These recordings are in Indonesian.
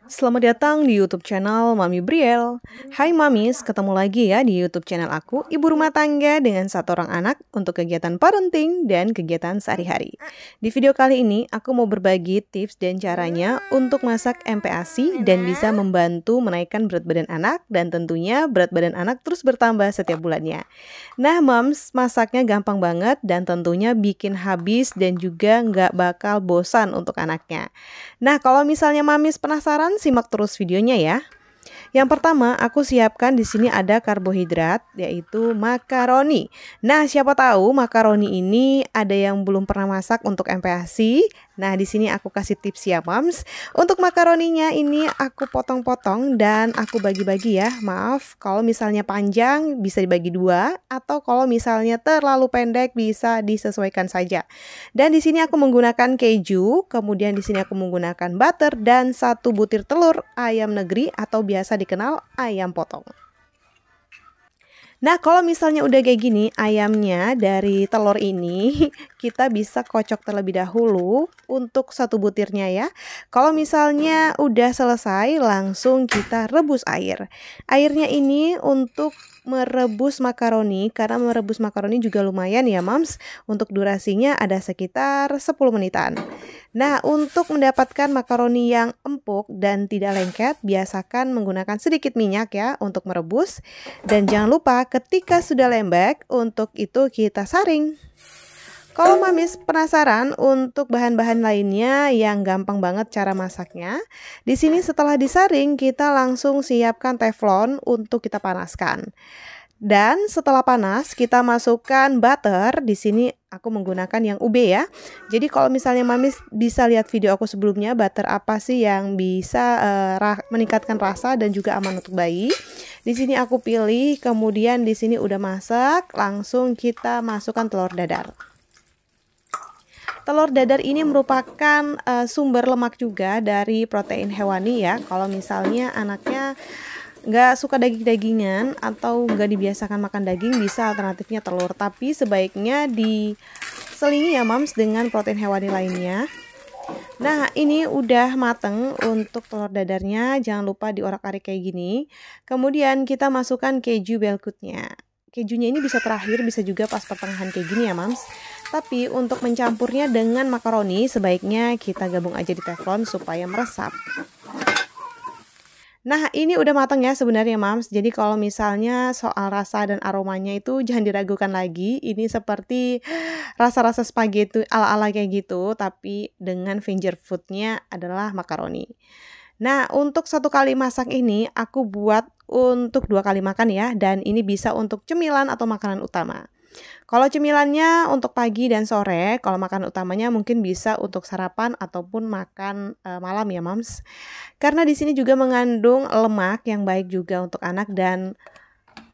Selamat datang di YouTube channel Mami Briel. Hai Mamis, ketemu lagi ya di YouTube channel aku, ibu rumah tangga dengan satu orang anak untuk kegiatan parenting dan kegiatan sehari-hari. Di video kali ini, aku mau berbagi tips dan caranya untuk masak MPASI dan bisa membantu menaikkan berat badan anak dan tentunya berat badan anak terus bertambah setiap bulannya. Nah Mams, masaknya gampang banget dan tentunya bikin habis dan juga nggak bakal bosan untuk anaknya. Nah, kalau misalnya Mamis penasaran, simak terus videonya ya. Yang pertama, aku siapkan di sini ada karbohidrat, yaitu makaroni. Nah, siapa tahu makaroni ini ada yang belum pernah masak untuk MPASI. Nah, di sini aku kasih tips ya, Mams. Untuk makaroninya ini aku potong-potong dan aku bagi-bagi ya. Maaf, kalau misalnya panjang bisa dibagi dua, atau kalau misalnya terlalu pendek bisa disesuaikan saja. Dan di sini aku menggunakan keju, kemudian di sini aku menggunakan butter dan 1 butir telur ayam negeri atau biasa dikenal ayam potong. Nah, kalau misalnya udah kayak gini, ayamnya dari telur ini kita bisa kocok terlebih dahulu untuk 1 butirnya ya. Kalau misalnya udah selesai, langsung kita rebus air. Airnya ini untuk merebus makaroni, karena merebus makaroni juga lumayan ya Mams. Untuk durasinya ada sekitar 10 menitan. Nah, untuk mendapatkan makaroni yang empuk dan tidak lengket, biasakan menggunakan sedikit minyak ya untuk merebus. Dan jangan lupa ketika sudah lembek, untuk itu kita saring. Kalau Mamis penasaran untuk bahan-bahan lainnya yang gampang banget cara masaknya, di sini setelah disaring kita langsung siapkan teflon untuk kita panaskan. Dan setelah panas kita masukkan butter. Di sini aku menggunakan yang UB ya. Jadi kalau misalnya Mamis bisa lihat video aku sebelumnya, butter apa sih yang bisa meningkatkan rasa dan juga aman untuk bayi. Di sini aku pilih, kemudian di sini udah masak, langsung kita masukkan telur dadar. Telur dadar ini merupakan sumber lemak juga dari protein hewani ya. Kalau misalnya anaknya nggak suka daging-dagingan atau nggak dibiasakan makan daging, bisa alternatifnya telur. Tapi sebaiknya diselingi ya Mams dengan protein hewani lainnya. Nah, ini udah mateng untuk telur dadarnya. Jangan lupa diorak-arik kayak gini. Kemudian kita masukkan keju Belkutnya. Kejunya ini bisa terakhir, bisa juga pas pertengahan kayak gini ya Mams. Tapi untuk mencampurnya dengan makaroni, sebaiknya kita gabung aja di teflon supaya meresap. Nah, ini udah matang ya sebenarnya Mams. Jadi kalau misalnya soal rasa dan aromanya itu jangan diragukan lagi. Ini seperti rasa-rasa spaghetti ala-ala kayak gitu, tapi dengan finger foodnya adalah makaroni. Nah, untuk 1 kali masak ini aku buat untuk 2 kali makan ya, dan ini bisa untuk cemilan atau makanan utama. Kalau cemilannya untuk pagi dan sore, kalau makan utamanya mungkin bisa untuk sarapan ataupun makan malam ya Mams. Karena di sini juga mengandung lemak yang baik juga untuk anak dan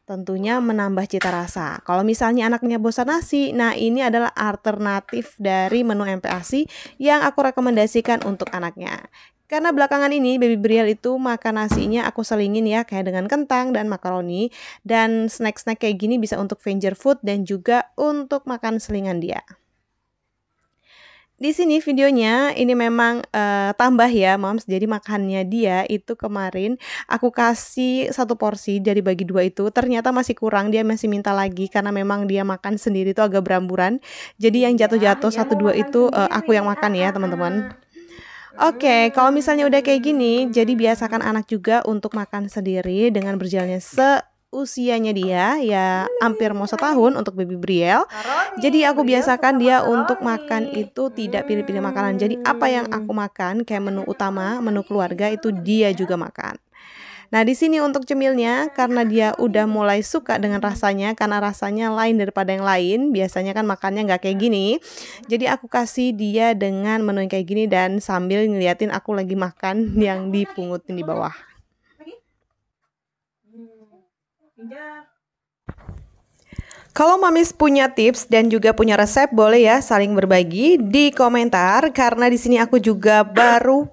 tentunya menambah cita rasa. Kalau misalnya anaknya bosan nasi, nah ini adalah alternatif dari menu MPASI yang aku rekomendasikan untuk anaknya. Karena belakangan ini Baby Briel itu makan nasinya aku selingin ya, kayak dengan kentang dan makaroni. Dan snack-snack kayak gini bisa untuk finger food dan juga untuk makan selingan dia. Di sini videonya ini memang tambah ya Mams. Jadi makannya dia itu kemarin aku kasih 1 porsi dari bagi 2 itu, ternyata masih kurang, dia masih minta lagi karena memang dia makan sendiri itu agak beramburan. Jadi yang jatuh-jatuh 1-2 itu aku yang makan ya teman-teman. Oke, kalau misalnya udah kayak gini, jadi biasakan anak juga untuk makan sendiri dengan berjalannya seusianya dia, ya hampir mau setahun untuk Baby Briel. Jadi aku biasakan dia untuk makan itu tidak pilih-pilih makanan. Jadi apa yang aku makan kayak menu utama, menu keluarga itu dia juga makan. Nah, di sini untuk cemilnya, karena dia udah mulai suka dengan rasanya, karena rasanya lain daripada yang lain, biasanya kan makannya nggak kayak gini. Jadi aku kasih dia dengan menu yang kayak gini dan sambil ngeliatin aku lagi makan yang dipungutin di bawah. Kalau Mamis punya tips dan juga punya resep, boleh ya saling berbagi di komentar, karena di sini aku juga baru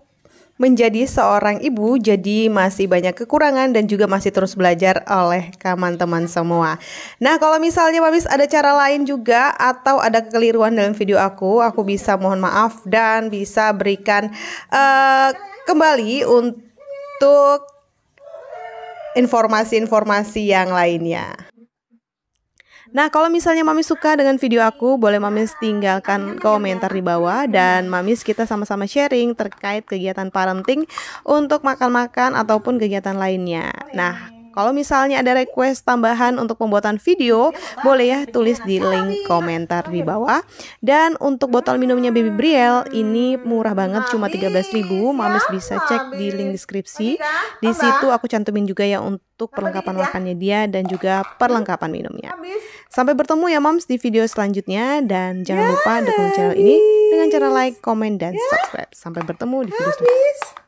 menjadi seorang ibu, jadi masih banyak kekurangan dan juga masih terus belajar oleh teman-teman semua. Nah, kalau misalnya Mamis ada cara lain juga atau ada kekeliruan dalam video aku bisa mohon maaf dan bisa berikan kembali untuk informasi-informasi yang lainnya. Nah, kalau misalnya Mamis suka dengan video aku, boleh Mamis tinggalkan komentar di bawah. Dan Mamis kita sama-sama sharing terkait kegiatan parenting untuk makan-makan ataupun kegiatan lainnya. Nah, kalau misalnya ada request tambahan untuk pembuatan video, boleh ya tulis di link komentar di bawah. Dan untuk botol minumnya Baby Brielle, ini murah banget, cuma 13.000. Mamis bisa cek di link deskripsi. Di situ aku cantumin juga ya untuk perlengkapan makannya dia dan juga perlengkapan minumnya. Sampai bertemu ya Moms di video selanjutnya. Dan jangan lupa dukung channel ini dengan cara like, komen, dan subscribe. Sampai bertemu di video selanjutnya.